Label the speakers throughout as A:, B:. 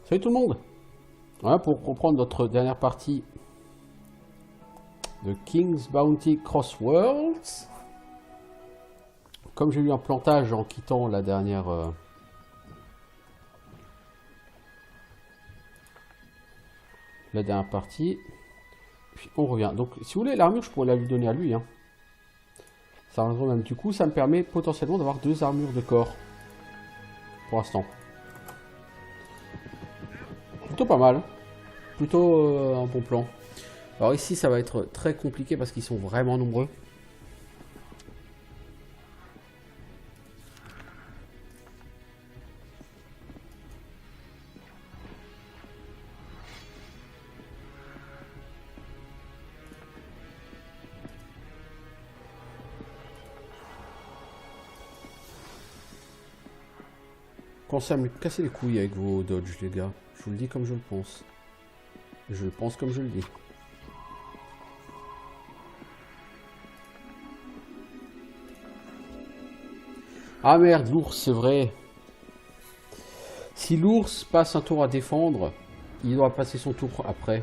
A: Salut tout le monde. Voilà pour reprendre notre dernière partie de King's Bounty Crossworlds. Comme j'ai eu un plantage en quittant la dernière partie, puis on revient. Donc si vous voulez l'armure, je pourrais la lui donner à lui. Hein. Ça reviendra même. Du coup, ça me permet potentiellement d'avoir 2 armures de corps pour l'instant. Plutôt pas mal. Plutôt un bon plan. Alors ici, ça va être très compliqué parce qu'ils sont vraiment nombreux. Pensez à me casser les couilles avec vos dodges, les gars. Je vous le dis comme je le pense. Je le pense comme je le dis. Ah merde, l'ours, c'est vrai. Si l'ours passe un tour à défendre, il doit passer son tour après.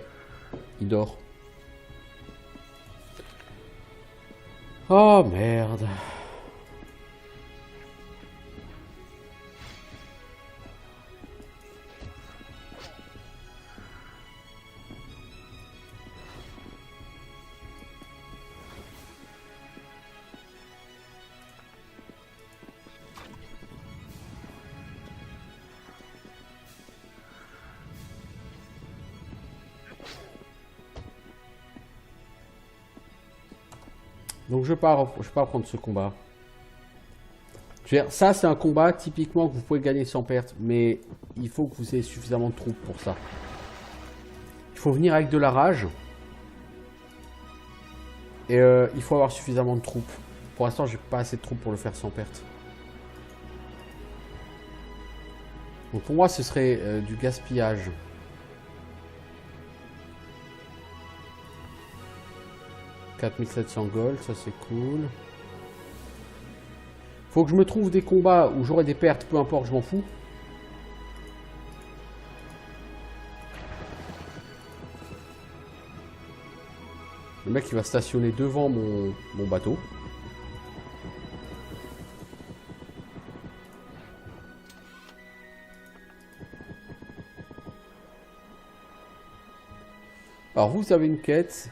A: Il dort. Oh merde. Donc je pars prendre ce combat. Je veux dire, ça c'est un combat typiquement que vous pouvez gagner sans perte, mais il faut que vous ayez suffisamment de troupes pour ça. Il faut venir avec de la rage. Et il faut avoir suffisamment de troupes. Pour l'instant, j'ai pas assez de troupes pour le faire sans perte. Donc pour moi, ce serait du gaspillage. « 4700 gold, ça c'est cool. Faut que je me trouve des combats où j'aurai des pertes, peu importe, je m'en fous. Le mec il va stationner devant mon bateau. Alors vous avez une quête.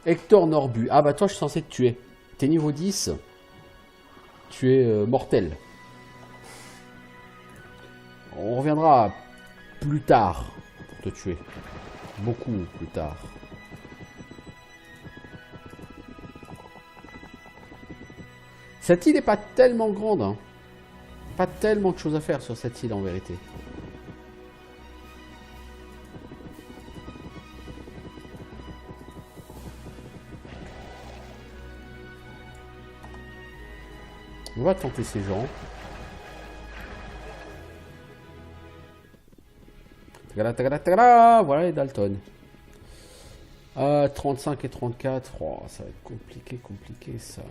A: Hector Norbu. Ah bah toi je suis censé te tuer. T'es niveau 10. Tu es mortel. On reviendra plus tard pour te tuer. Beaucoup plus tard. Cette île n'est pas tellement grande. Hein. Pas tellement de choses à faire sur cette île en vérité. On va tenter ces gens. Voilà les Dalton. 35 et 34. Oh, ça va être compliqué ça.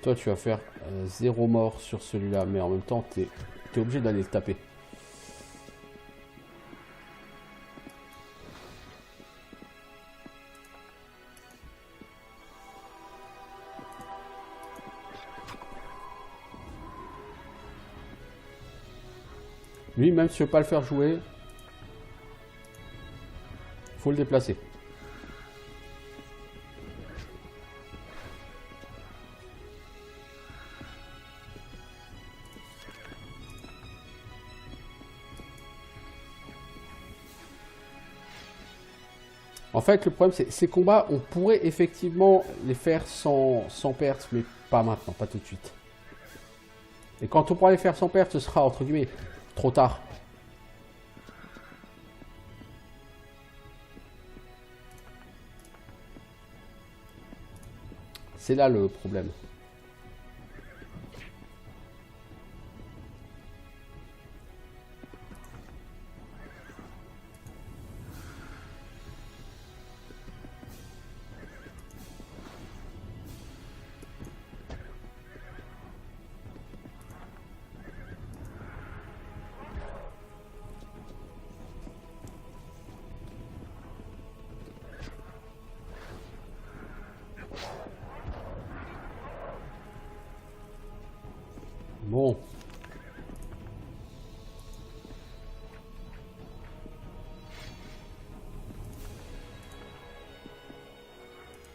A: Toi, tu vas faire 0 mort sur celui-là, mais en même temps, t'es obligé d'aller le taper. Lui, même si je ne veux pas le faire jouer, faut le déplacer. En fait, le problème, c'est ces combats, on pourrait effectivement les faire sans perte, mais pas maintenant, pas tout de suite. Et quand on pourra les faire sans perte, ce sera, entre guillemets, trop tard. C'est là le problème.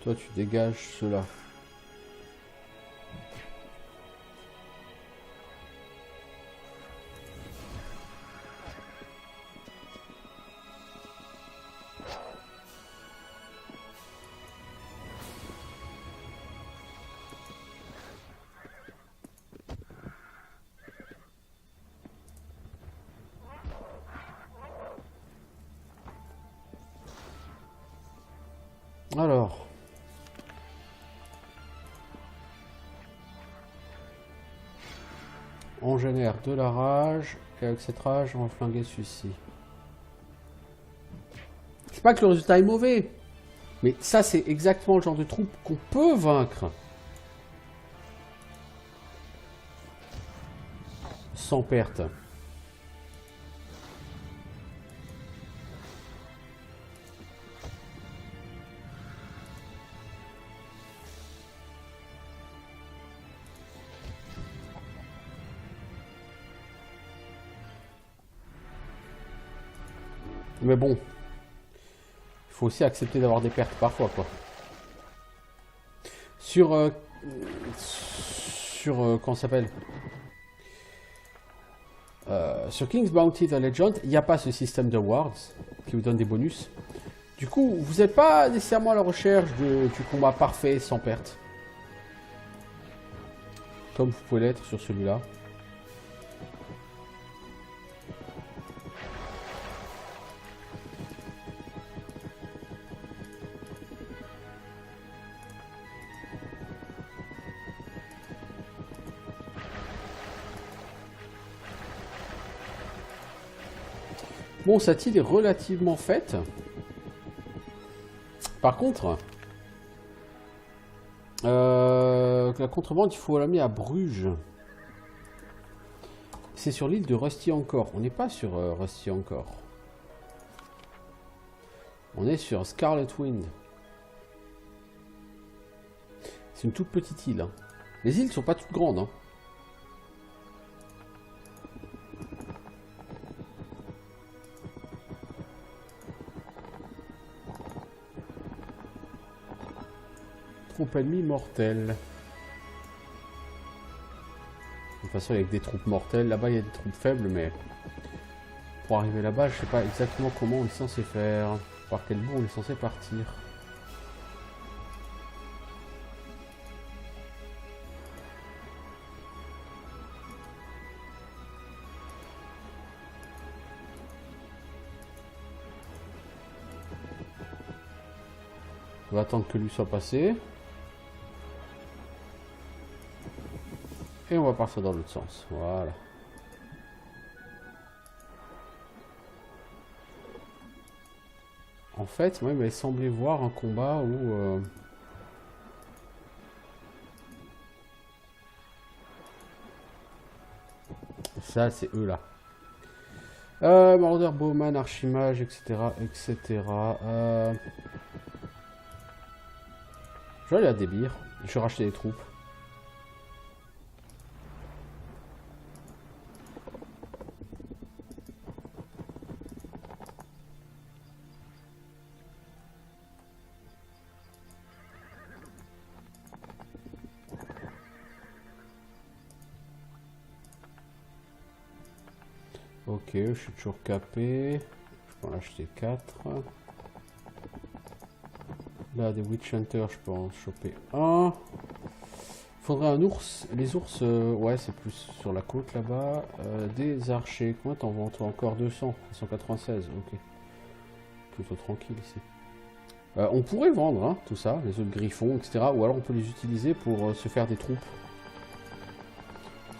A: Toi, tu dégages cela. Alors. On génère de la rage. Et avec cette rage, on va flinguer celui-ci. C'est pas que le résultat est mauvais. Mais ça, c'est exactement le genre de troupe qu'on peut vaincre. Sans perte. Mais bon, il faut aussi accepter d'avoir des pertes parfois, quoi. Comment ça s'appelle, sur King's Bounty The Legend, il n'y a pas ce système de wards qui vous donne des bonus. Du coup, vous n'êtes pas nécessairement à la recherche du combat parfait sans perte. Comme vous pouvez l'être sur celui-là. Bon, cette île est relativement faite. Par contre, la contrebande, il faut l'amener à Bruges. C'est sur l'île de Rusty encore. On n'est pas sur Rusty encore. On est sur Scarlet Wind. C'est une toute petite île. Hein. Les îles sont pas toutes grandes. Hein. Troupe ennemie mortelle. De toute façon, avec des troupes mortelles, là-bas il y a des troupes faibles, mais pour arriver là-bas, je sais pas exactement comment on est censé faire. Par quel bout on est censé partir. On va attendre que lui soit passé. Et on va partir dans l'autre sens. Voilà. En fait, moi, il m'avait semblé voir un combat où... Ça, c'est eux là. Marauder, Bowman, Archimage, etc. etc. Je vais aller à Débir. Je vais racheter des troupes. Ok, je suis toujours capé. Je peux en acheter 4. Là, des Witch Hunters, je peux en choper un. Faudrait un ours. Les ours, ouais, c'est plus sur la côte là-bas. Des archers. Combien t'en vends toi? Encore 200. 196, ok. Plutôt tranquille ici. On pourrait vendre hein, tout ça, les autres griffons, etc. Ou alors on peut les utiliser pour se faire des troupes.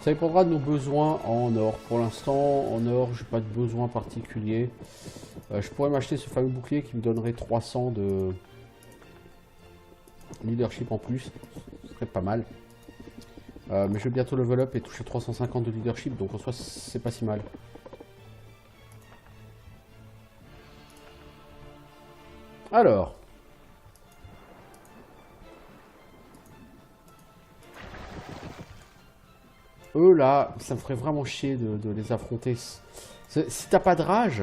A: Ça dépendra de nos besoins en or. Pour l'instant, en or, j'ai pas de besoin particulier. Je pourrais m'acheter ce fameux bouclier qui me donnerait 300 de leadership en plus. Ce serait pas mal. Mais je vais bientôt level up et toucher 350 de leadership, donc en soi, c'est pas si mal. Alors. Eux là, ça me ferait vraiment chier de les affronter. Si t'as pas de rage,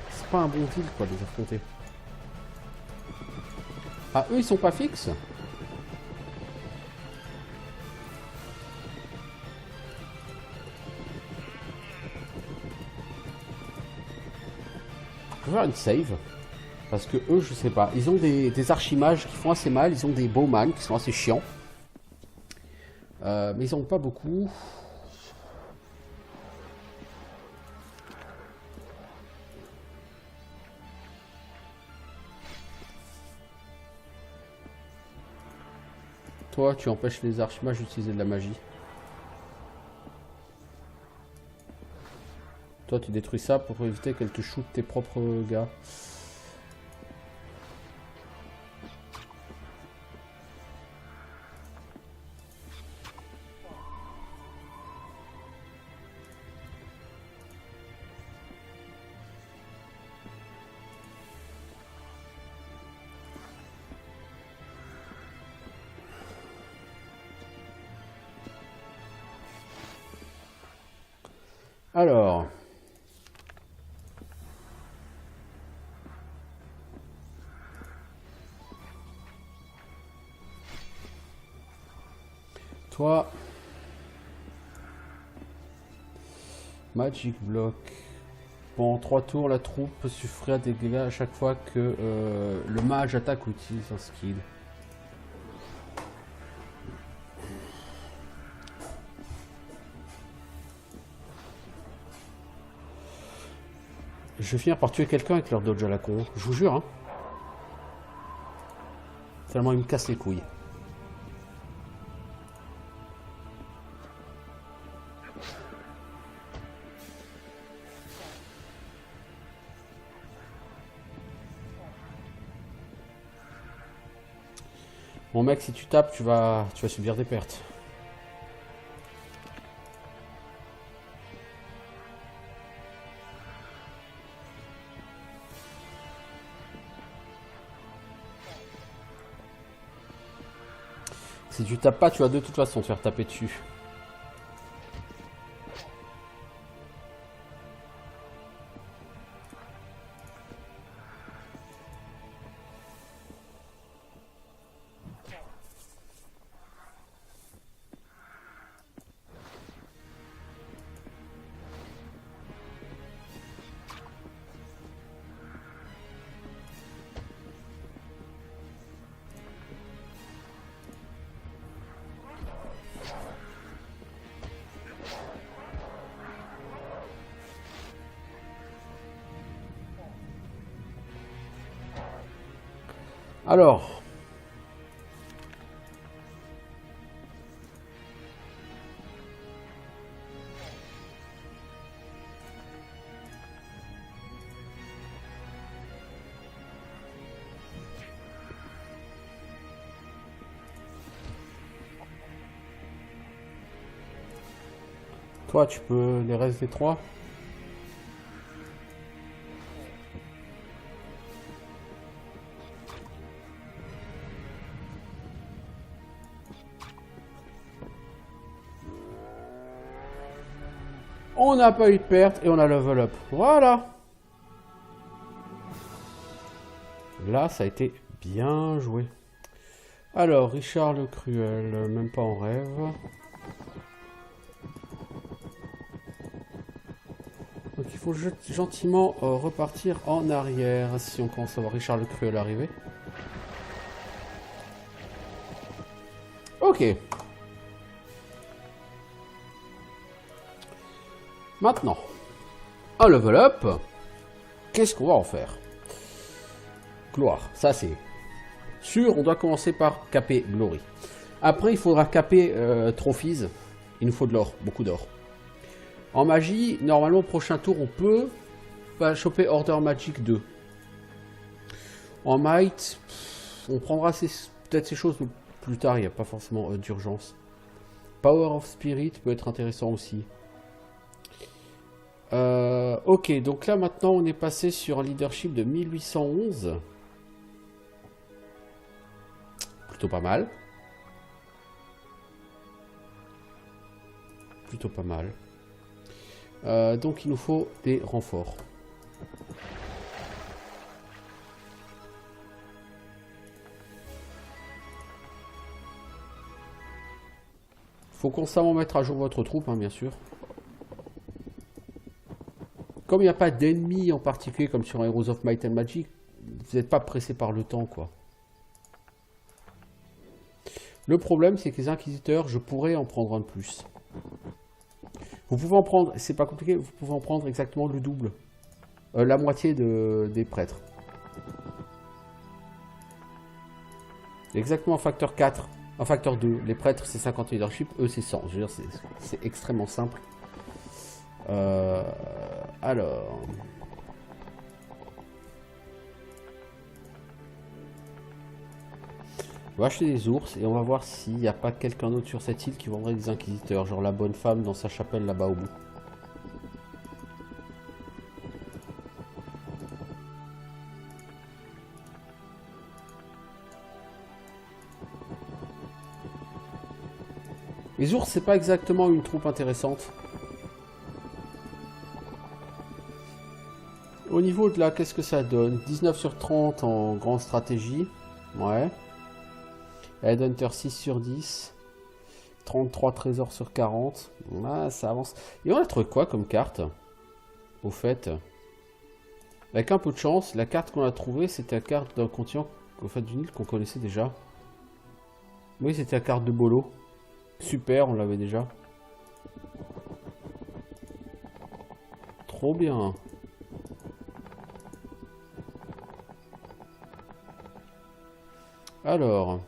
A: c'est pas un bon deal quoi de les affronter. Ah, eux, ils sont pas fixes? Je vais faire une save. Parce que eux, je sais pas. Ils ont des archimages qui font assez mal. Ils ont des bowman qui sont assez chiants. Mais ils ont pas beaucoup. Toi, tu empêches les archimages d'utiliser de la magie. Toi, tu détruis ça pour éviter qu'elle te shoot tes propres gars. Alors... Toi... Magic Block. Pendant 3 tours, la troupe suffira des dégâts à chaque fois que le mage attaque ou utilise un skill. Je vais finir par tuer quelqu'un avec leur dodge à la con. Je vous jure, hein. Tellement ils me cassent les couilles. Mon mec, si tu tapes, tu vas subir des pertes. Si tu tapes pas, tu vas de toute façon te faire taper dessus. Alors... Toi, tu peux les restes des 3. On n'a pas eu de perte et on a level up. Voilà. Là, ça a été bien joué. Alors, Richard le Cruel, même pas en rêve. Donc il faut gentiment repartir en arrière si on commence à voir Richard le Cruel arriver. Ok. Maintenant, un level up. Qu'est-ce qu'on va en faire? Gloire, ça c'est sûr, on doit commencer par caper Glory. Après, il faudra caper Trophies. Il nous faut de l'or, beaucoup d'or. En magie, normalement, au prochain tour, on peut pas choper Order Magic 2. En Might, on prendra peut-être ces choses plus tard, il n'y a pas forcément d'urgence. Power of Spirit peut être intéressant aussi. Ok, donc là maintenant on est passé sur un leadership de 1811. Plutôt pas mal. Plutôt pas mal. Donc il nous faut des renforts. Faut constamment mettre à jour votre troupe, hein, bien sûr. Comme il n'y a pas d'ennemis en particulier, comme sur Heroes of Might and Magic, vous n'êtes pas pressé par le temps, quoi. Le problème, c'est que les inquisiteurs, je pourrais en prendre un de plus. Vous pouvez en prendre, c'est pas compliqué, vous pouvez en prendre exactement le double. La moitié des prêtres. Exactement un facteur 4, un facteur 2. Les prêtres, c'est 50 leadership, eux, c'est 100. Je veux dire, c'est extrêmement simple. Alors... On va acheter des ours et on va voir s'il n'y a pas quelqu'un d'autre sur cette île qui vendrait des inquisiteurs. Genre la bonne femme dans sa chapelle là-bas au bout. Les ours, c'est pas exactement une troupe intéressante. Au niveau de là, qu'est-ce que ça donne? 19 sur 30 en grande stratégie. Ouais. Headhunter 6 sur 10. 33 trésors sur 40. Ah, ça avance. Et on a trouvé quoi comme carte? Au fait, avec un peu de chance, la carte qu'on a trouvée, c'était la carte d'un continent, au fait, d'une île qu'on connaissait déjà. Oui, c'était la carte de Bolo. Super, on l'avait déjà. Trop bien. Alors.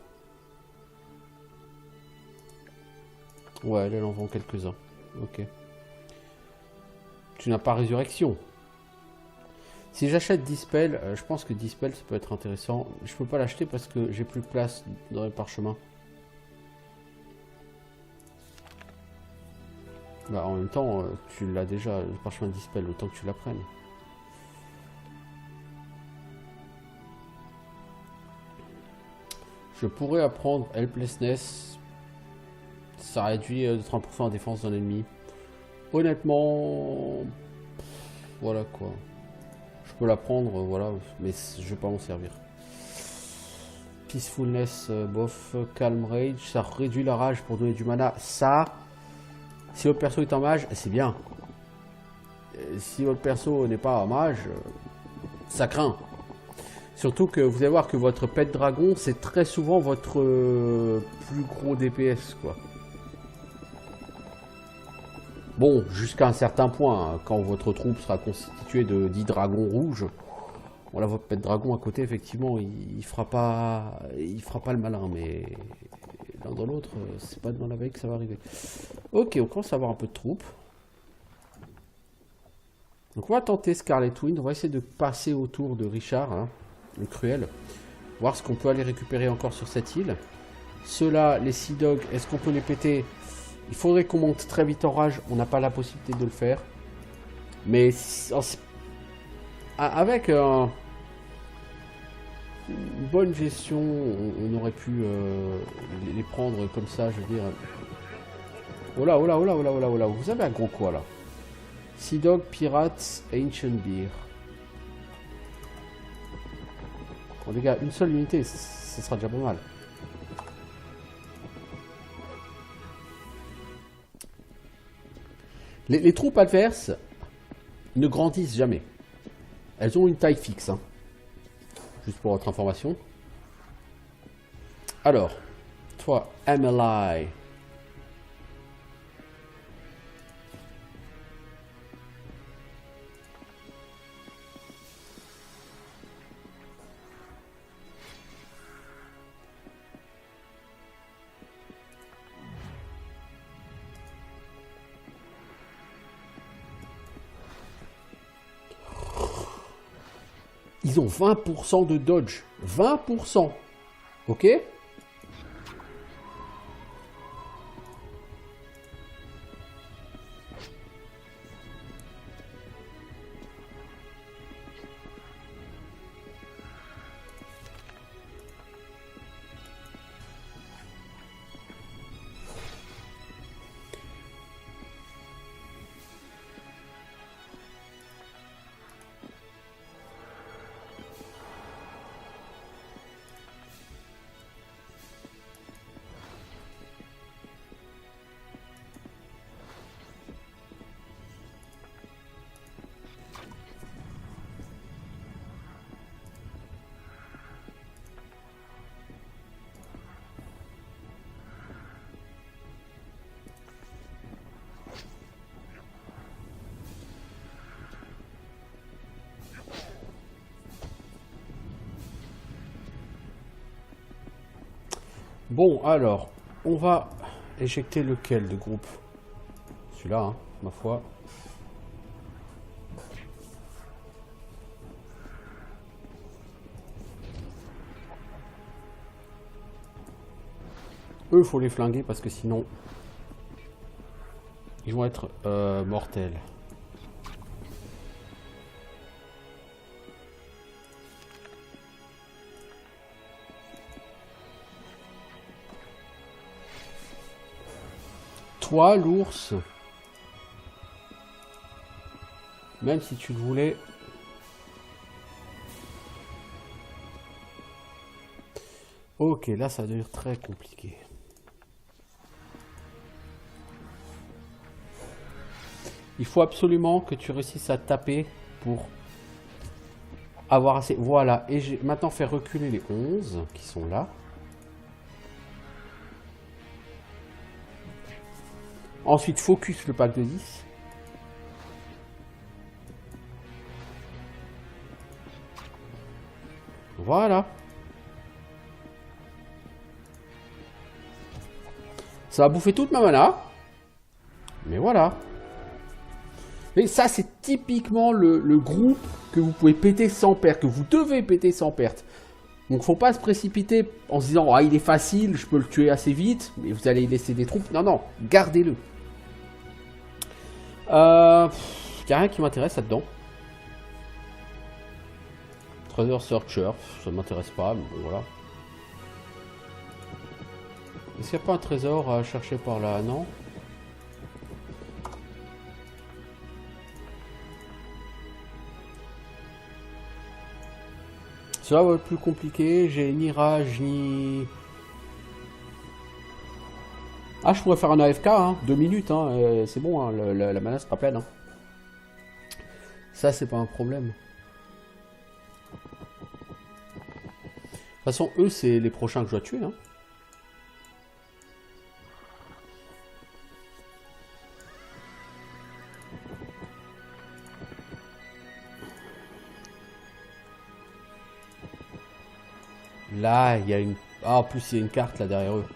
A: Ouais, elle en vend quelques-uns. Ok. Tu n'as pas résurrection. Si j'achète Dispel, je pense que Dispel, ça peut être intéressant. Je peux pas l'acheter parce que j'ai plus de place dans les parchemins. Bah, en même temps, tu l'as déjà, le parchemin de Dispel, autant que tu la prennes. Je pourrais apprendre Helplessness. Ça réduit de 30% la défense d'un ennemi. Honnêtement, voilà quoi. Je peux la prendre, voilà, mais je vais pas m'en servir. Peacefulness, bof, Calm Rage, ça réduit la rage pour donner du mana. Ça, si votre perso est en mage, c'est bien. Si votre perso n'est pas en mage, ça craint. Surtout que vous allez voir que votre pet dragon, c'est très souvent votre plus gros DPS, quoi. Bon, jusqu'à un certain point, hein, quand votre troupe sera constituée de 10 dragons rouges, voilà, votre pet dragon à côté, effectivement, il fera pas le malin, mais l'un dans l'autre, c'est pas dans la veille que ça va arriver. Ok, on commence à avoir un peu de troupes. Donc on va tenter Scarlet Wind, on va essayer de passer autour de Richard, hein, le cruel, voir ce qu'on peut aller récupérer encore sur cette île. Ceux-là, les Sea Dogs, est-ce qu'on peut les péter? Il faudrait qu'on monte très vite en rage, on n'a pas la possibilité de le faire. Mais avec une bonne gestion, on aurait pu les prendre comme ça, je veux dire. Oh là, oh là, oh là, oh là, oh là, oh là, vous avez un gros quoi là? Sea Dog, Pirates, Ancient Beer. Bon les gars, une seule unité, ça sera déjà pas mal. Les troupes adverses ne grandissent jamais. Elles ont une taille fixe. Hein. Juste pour votre information. Alors, toi, MLI. Ils ont 20% de dodge. 20%. Ok? Bon, alors, on va éjecter lequel de groupe? Celui-là, hein, ma foi. Eux, il faut les flinguer parce que sinon, ils vont être mortels. Toi, l'ours, même si tu le voulais, ok, là ça va devenir très compliqué. Il faut absolument que tu réussisses à taper pour avoir assez. Voilà, et j'ai maintenant fait reculer les 11 qui sont là. Ensuite, focus le pack de 10. Voilà. Ça va bouffer toute ma mana. Mais voilà. Mais ça, c'est typiquement le groupe que vous pouvez péter sans perte, que vous devez péter sans perte. Donc faut pas se précipiter en se disant « Ah, il est facile, je peux le tuer assez vite, mais vous allez laisser des troupes. » Non, non, gardez-le. Il n'y a rien qui m'intéresse là-dedans. Treasure Searcher, ça m'intéresse pas, mais bon, voilà. Est-ce qu'il n'y a pas un trésor à chercher par là? Non. Ça va être plus compliqué, j'ai ni rage, ni... Ah, je pourrais faire un AFK, hein, 2 minutes, hein, c'est bon, hein, la mana sera pleine. Hein. Ça, c'est pas un problème. De toute façon, eux, c'est les prochains que je dois tuer. Hein. Là, il y a une... Ah, en plus, il y a une carte là derrière eux.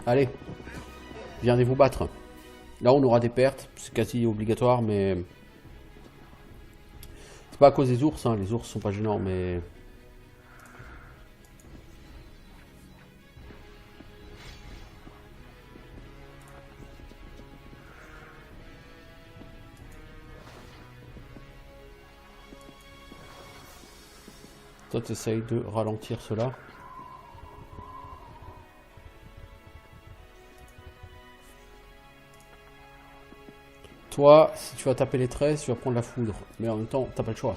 A: Allez, viens vous battre. Là, on aura des pertes, c'est quasi obligatoire, mais... C'est pas à cause des ours, hein. Les ours sont pas gênants, mais... Toi, tu essayes de ralentir cela. Toi, si tu vas taper les 13, tu vas prendre la foudre. Mais en même temps, t'as pas le choix.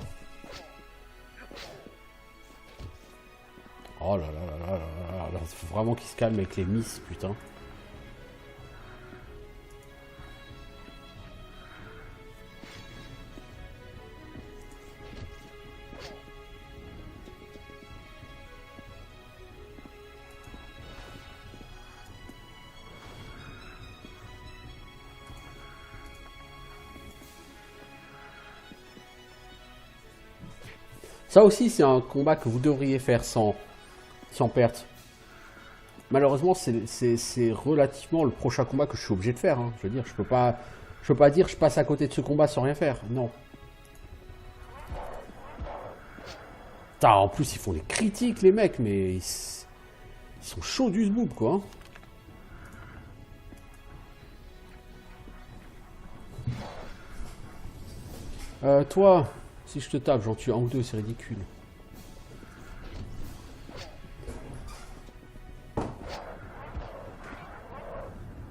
A: Oh là là là là là là là. Il faut vraiment qu'il se calme avec les miss, putain. Ça aussi, c'est un combat que vous devriez faire sans perte. Malheureusement, c'est relativement le prochain combat que je suis obligé de faire. Hein. Je veux dire, je peux pas dire je passe à côté de ce combat sans rien faire. Non. Putain, en plus, ils font des critiques, les mecs, mais ils sont chauds du zboob, quoi. Toi, si je te tape, j'en tue un ou deux, c'est ridicule.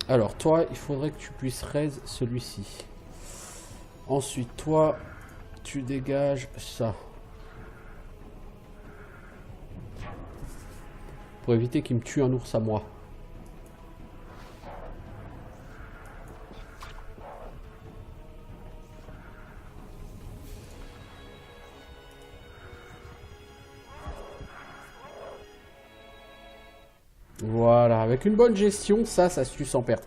A: Alors, toi, il faudrait que tu puisses raise celui-ci. Ensuite, toi, tu dégages ça. Pour éviter qu'il me tue un ours à moi. Voilà, avec une bonne gestion, ça se tue sans perte.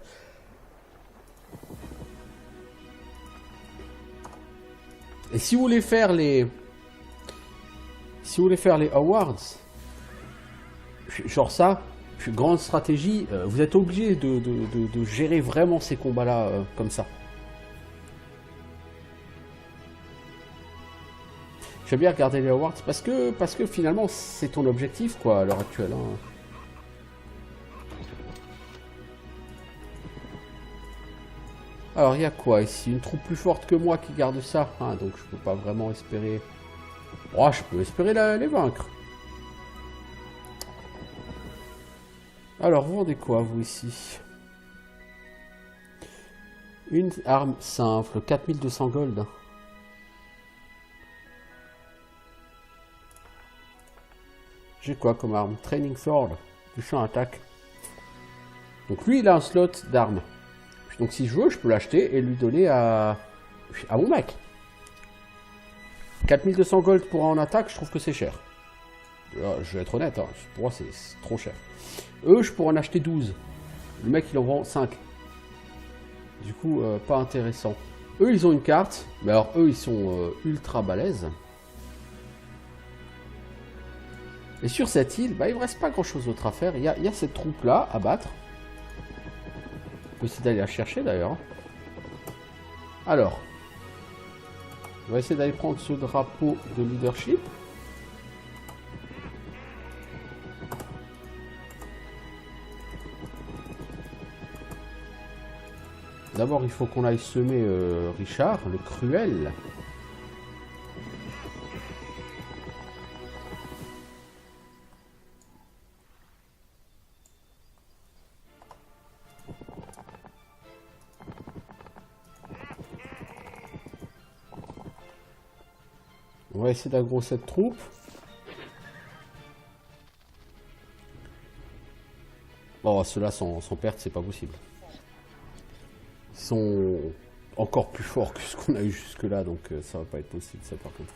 A: Et si vous voulez faire les... Si vous voulez faire les awards, genre ça, grande stratégie, vous êtes obligé de gérer vraiment ces combats-là comme ça. J'aime bien regarder les awards parce que finalement c'est ton objectif quoi à l'heure actuelle. Hein. Alors il y a quoi ici? Une troupe plus forte que moi qui garde ça. Ah, donc je peux pas vraiment espérer... Oh, je peux espérer les vaincre. Alors vous vendez quoi vous ici? Une arme simple, 4200 gold. J'ai quoi comme arme? Training Sword, du champ attaque. Donc lui il a un slot d'armes. Donc si je veux, je peux l'acheter et lui donner à mon mec. 4200 gold pour en attaque, je trouve que c'est cher. Je vais être honnête, hein, pour moi c'est trop cher. Eux, je pourrais en acheter 12. Le mec il en vend 5. Du coup, pas intéressant. Eux ils ont une carte, mais alors eux ils sont ultra balèzes. Et sur cette île, bah, il ne me reste pas grand chose d'autre à faire. Il y a cette troupe là à battre. On peut essayer d'aller la chercher d'ailleurs. Alors, on va essayer d'aller prendre ce drapeau de leadership. D'abord, il faut qu'on aille semer Richard, le cruel. On va essayer d'aggro cette troupe. Oh, ceux-là sans perte, c'est pas possible. Ils sont encore plus forts que ce qu'on a eu jusque-là, donc ça va pas être possible, ça par contre.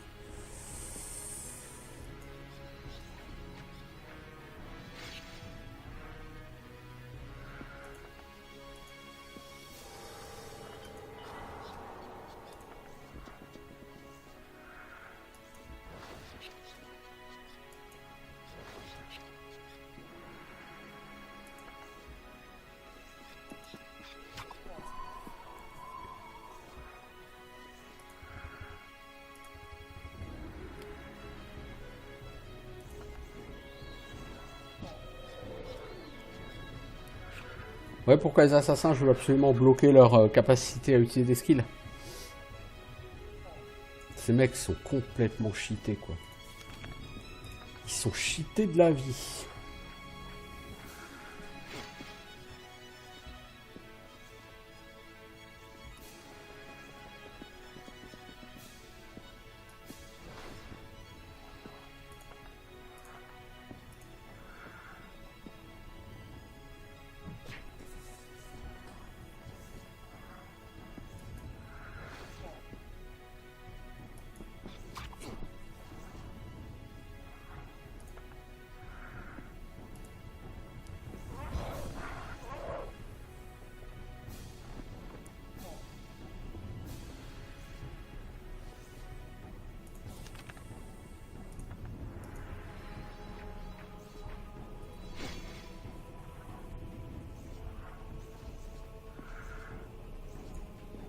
A: Ouais, pourquoi les assassins, je veux absolument bloquer leur capacité à utiliser des skills. Ces mecs sont complètement cheatés, quoi. Ils sont cheatés de la vie.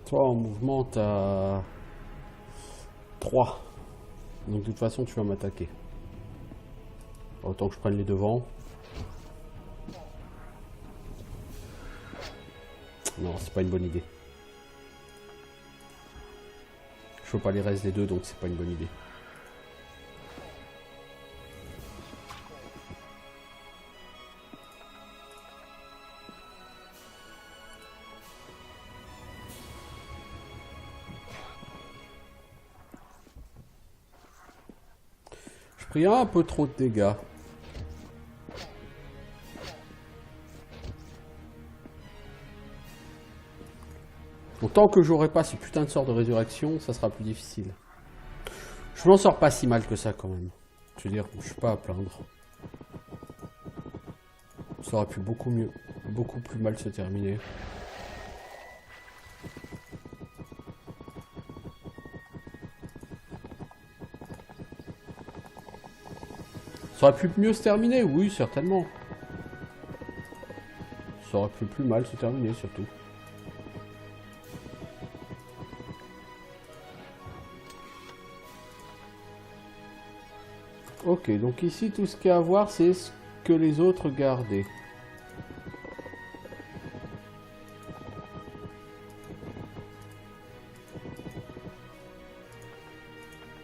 A: Toi, en mouvement, t'as 3. Donc, de toute façon, tu vas m'attaquer. Autant que je prenne les devants. Non, c'est pas une bonne idée. Je veux pas les restes des deux, donc c'est pas une bonne idée. Je pris un peu trop de dégâts. Donc, tant que j'aurai pas ce putain de sort de résurrection, ça sera plus difficile. Je m'en sors pas si mal que ça quand même. Je veux dire, je suis pas à plaindre. Ça aurait pu beaucoup mieux, beaucoup plus mal se terminer. Ça aurait pu mieux se terminer, oui, certainement. Ça aurait pu plus mal se terminer, surtout. Ok, donc ici, tout ce qu'il y a à voir, c'est ce que les autres gardaient.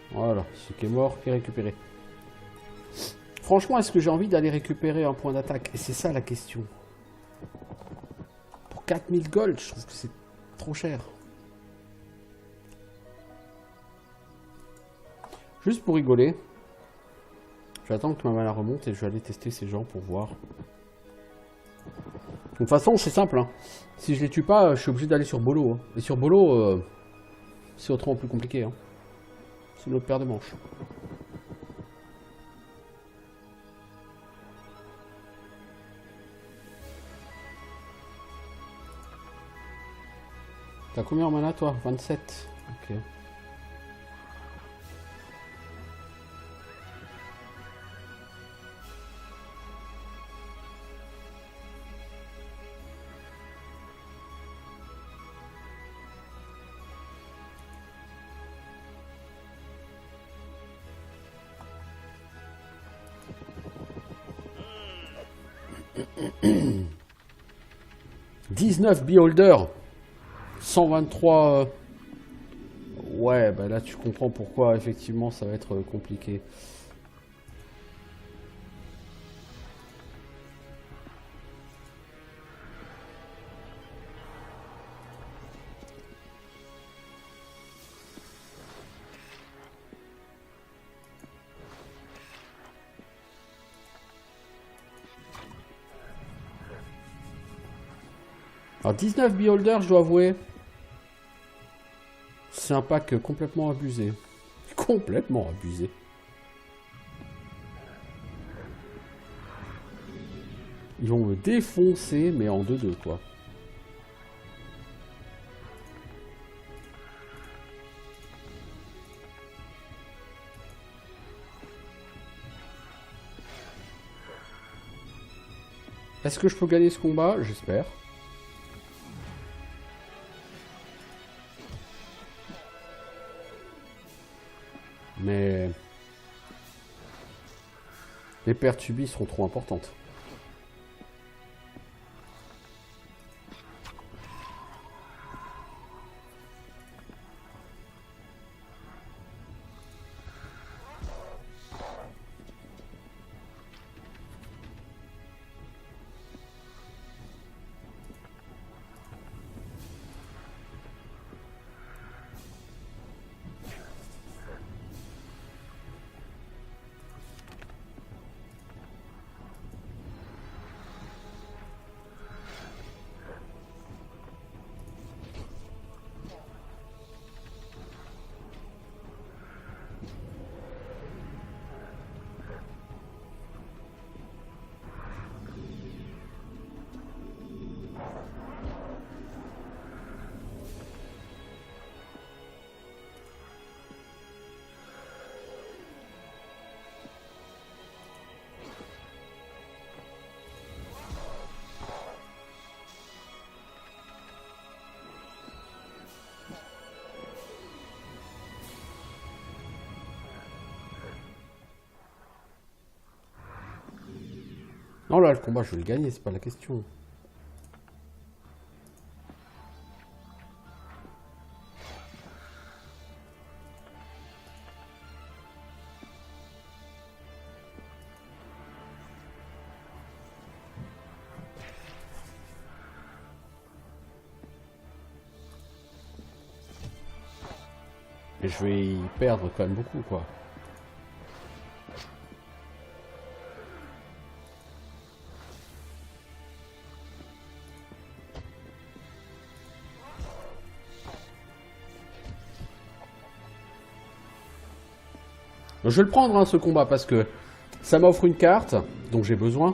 A: Voilà, ce qui est mort, qui est récupéré. Franchement, est-ce que j'ai envie d'aller récupérer un point d'attaque? Et c'est ça la question. Pour 4000 gold, je trouve que c'est trop cher. Juste pour rigoler, j'attends que ma mana remonte et je vais aller tester ces gens pour voir. De toute façon, c'est simple. Hein. Si je les tue pas, je suis obligé d'aller sur Bolo. Hein. Et sur Bolo, c'est autrement plus compliqué. Hein. C'est notre paire de manches. T'as combien en mana toi? 27. Ok. « 19 beholder, 123... Ouais, bah là tu comprends pourquoi effectivement ça va être compliqué. Alors 19 beholder, je dois avouer, c'est un pack complètement abusé. Complètement abusé. Ils vont me défoncer, mais en 2-2 quoi. Est-ce que je peux gagner ce combat? J'espère. Mais les pertes subies seront trop importantes. Non, là, le combat, je vais le gagner, c'est pas la question. Et je vais y perdre quand même beaucoup, quoi. Je vais le prendre, hein, ce combat, parce que ça m'offre une carte, dont j'ai besoin.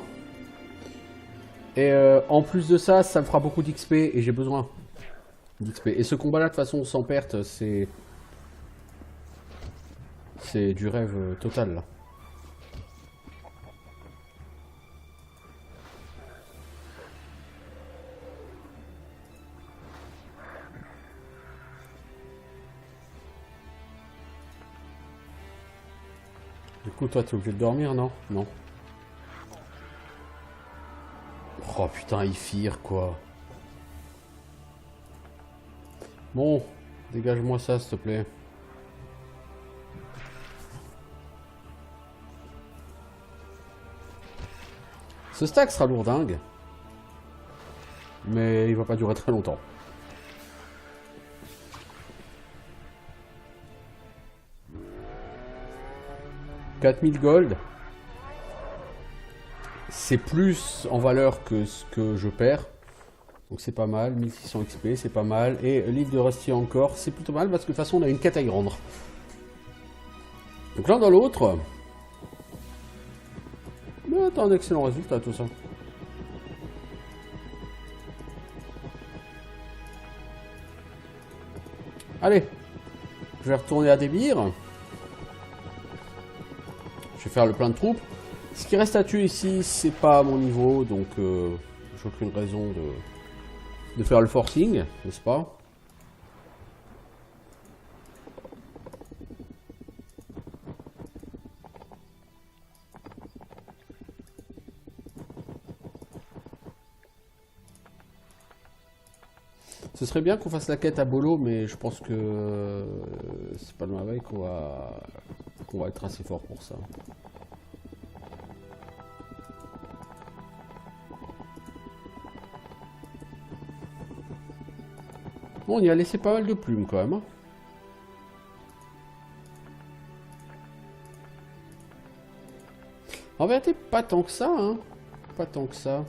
A: Et en plus de ça, ça me fera beaucoup d'XP, et j'ai besoin d'XP. Et ce combat-là, de toute façon, sans perte, c'est du rêve total, là. Du coup, toi, t'es obligé de dormir, non? Non. Oh putain, il fire quoi. Bon, dégage-moi ça, s'il te plaît. Ce stack sera lourdingue. Mais il va pas durer très longtemps. 4000 gold. C'est plus en valeur que ce que je perds. Donc c'est pas mal. 1600 XP, c'est pas mal. Et livre de Rusty encore, c'est plutôt mal parce que de toute façon on a une quête à y rendre. Donc l'un dans l'autre. Mais attends, un excellent résultat tout ça. Allez, je vais retourner à Débir. Je vais faire le plein de troupes. Ce qui reste à tuer ici, c'est pas à mon niveau, donc j'ai aucune raison de faire le forcing, n'est-ce pas? Ce serait bien qu'on fasse la quête à Bolo, mais je pense que c'est pas loin avec qu'on va être assez fort pour ça. Bon, on y a laissé pas mal de plumes quand même. Hein. En vérité, pas tant que ça, hein. Pas tant que ça.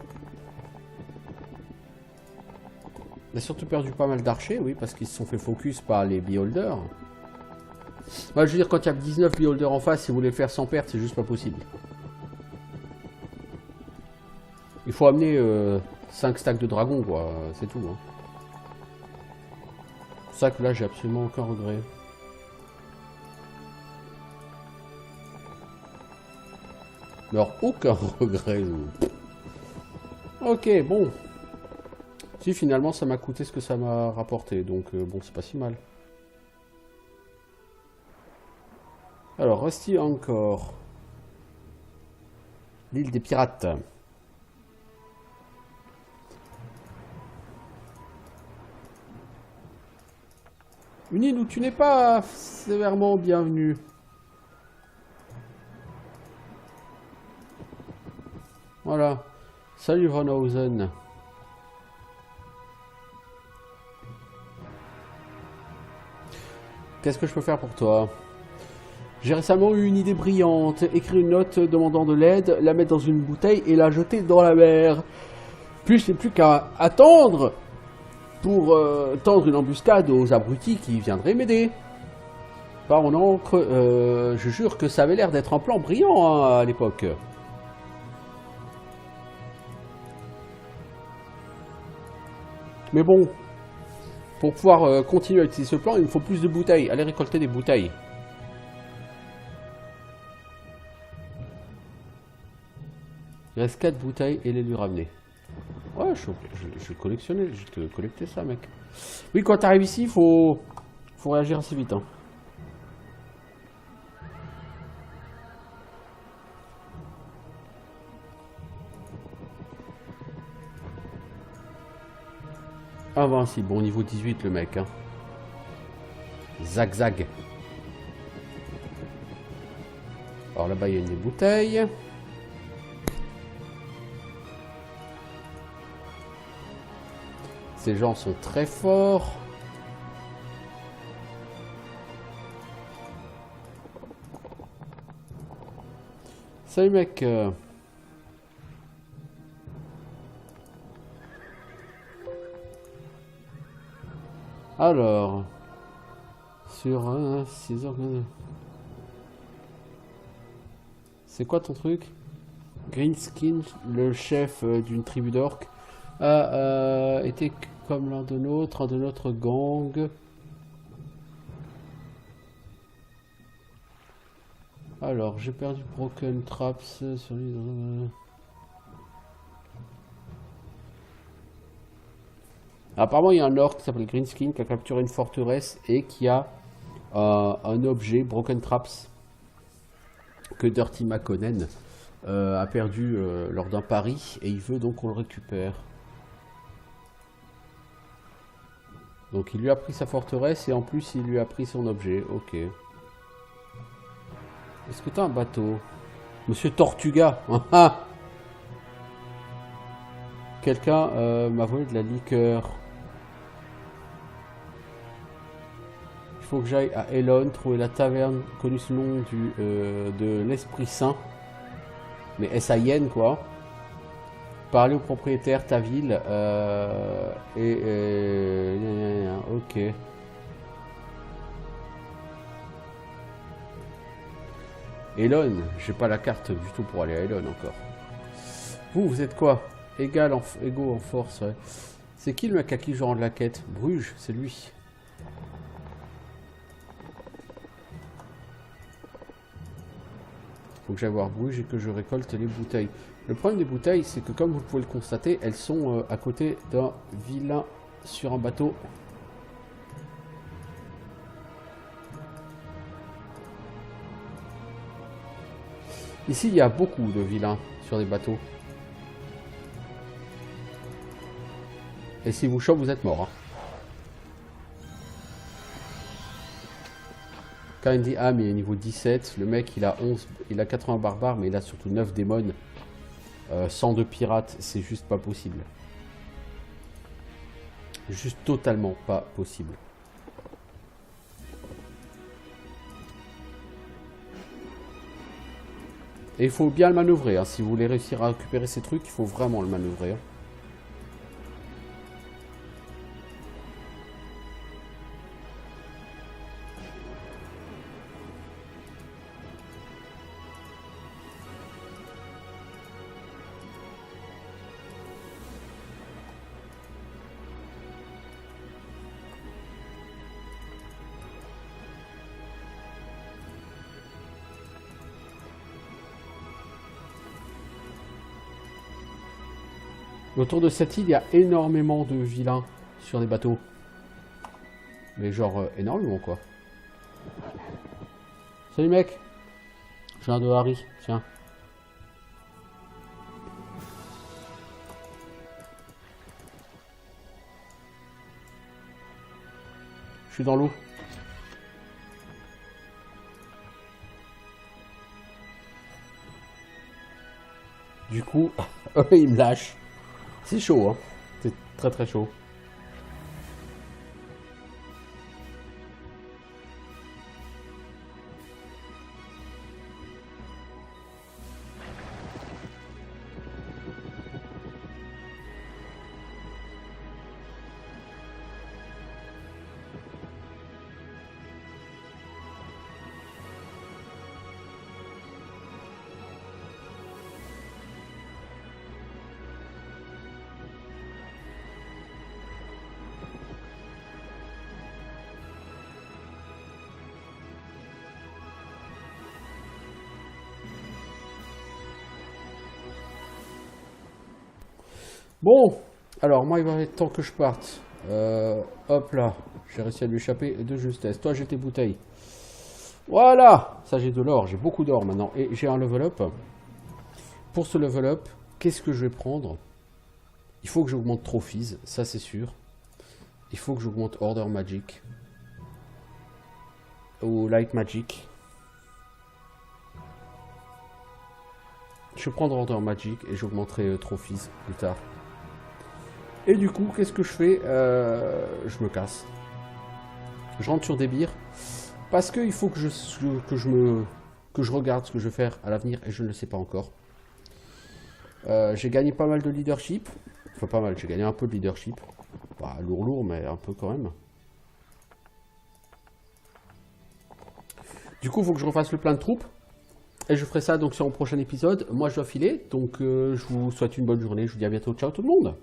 A: On a surtout perdu pas mal d'archers, oui, parce qu'ils se sont fait focus par les beholders. Moi, je veux dire, quand il y a 19 beholders en face, si vous voulez le faire sans perte, c'est juste pas possible. Il faut amener 5 stacks de dragons, quoi, c'est tout. Hein. C'est ça que là, j'ai absolument aucun regret. Alors, aucun regret. Ok, bon. Si, finalement, ça m'a coûté ce que ça m'a rapporté, donc bon, c'est pas si mal. Alors, Rusty encore. L'île des pirates. Une île où tu n'es pas sévèrement bienvenu. Voilà. Salut Vanhausen. Qu'est-ce que je peux faire pour toi? J'ai récemment eu une idée brillante. Écrire une note demandant de l'aide, la mettre dans une bouteille et la jeter dans la mer. Puis je n'ai plus qu'à attendre pour tendre une embuscade aux abrutis qui viendraient m'aider. Par mon encre, je jure que ça avait l'air d'être un plan brillant hein, à l'époque. Mais bon, pour pouvoir continuer à utiliser ce plan, il me faut plus de bouteilles. Allez récolter des bouteilles. Il reste 4 bouteilles et les lui ramener. Ouais, je vais collectionner, je vais collecter ça, mec. Oui, quand t'arrives ici, il faut réagir assez vite. Hein. Invincible, bon niveau 18 le mec. Hein. Zag zag. Alors là-bas il y a une bouteille. Ces gens sont très forts. Salut mec. Alors, sur 6 heures. C'est quoi ton truc? Greenskin, le chef d'une tribu d'orques, a été comme l'un de notre gang. Alors, j'ai perdu Broken Traps sur l'île. Apparemment, il y a un orc qui s'appelle Greenskin qui a capturé une forteresse et qui a un objet, Broken Traps, que Dirty Makonnen a perdu lors d'un pari et il veut donc qu'on le récupère. Donc il lui a pris sa forteresse et en plus il lui a pris son objet. Ok. Est-ce que t'as un bateau? Monsieur Tortuga. Quelqu'un m'a volé de la liqueur. Il faut que j'aille à Elon, trouver la taverne connue sous le nom de l'Esprit Saint. Mais S-A-I-N quoi. Parler au propriétaire, ta ville. Ok. Elon, j'ai pas la carte du tout pour aller à Elon encore. Vous êtes quoi? Égaux en force, ouais. C'est qui le mec à qui je rends la quête? Bruges, c'est lui. Faut que j'aille voir Bruges et que je récolte les bouteilles. Le problème des bouteilles, c'est que comme vous pouvez le constater, elles sont à côté d'un vilain sur un bateau. Ici, il y a beaucoup de vilains sur des bateaux. Et si vous chope, vous êtes mort. Hein. Candy Ham, il est niveau 17. Le mec, il a 11, il a 80 barbares, mais il a surtout 9 démons. 102 pirates, c'est juste pas possible. Juste totalement pas possible. Et il faut bien le manœuvrer. Hein. Si vous voulez réussir à récupérer ces trucs, il faut vraiment le manœuvrer. Hein. Autour de cette île, il y a énormément de vilains sur des bateaux. Mais genre, énormément, quoi. Salut, mec. J'ai un de Harry, tiens. Je suis dans l'eau. Du coup, il me lâche. C'est chaud, hein. C'est très très chaud. Bon, alors moi il va être temps que je parte. Hop là, j'ai réussi à lui échapper de justesse. Toi j'ai tes bouteilles. Voilà, ça j'ai de l'or, j'ai beaucoup d'or maintenant. Et j'ai un level up. Pour ce level up, qu'est-ce que je vais prendre? Il faut que j'augmente Trophies, ça c'est sûr. Il faut que j'augmente Order Magic. Ou Light Magic. Je vais prendre Order Magic et j'augmenterai Trophies plus tard. Et du coup, qu'est-ce que je fais? Je me casse. Je rentre sur des bières. Parce qu'il faut que je regarde ce que je vais faire à l'avenir et je ne le sais pas encore. J'ai gagné pas mal de leadership. Enfin pas mal, j'ai gagné un peu de leadership. Bah, lourd, mais un peu quand même. Du coup, il faut que je refasse le plein de troupes. Et je ferai ça donc sur un prochain épisode. Moi, je dois filer. Donc, je vous souhaite une bonne journée. Je vous dis à bientôt. Ciao tout le monde!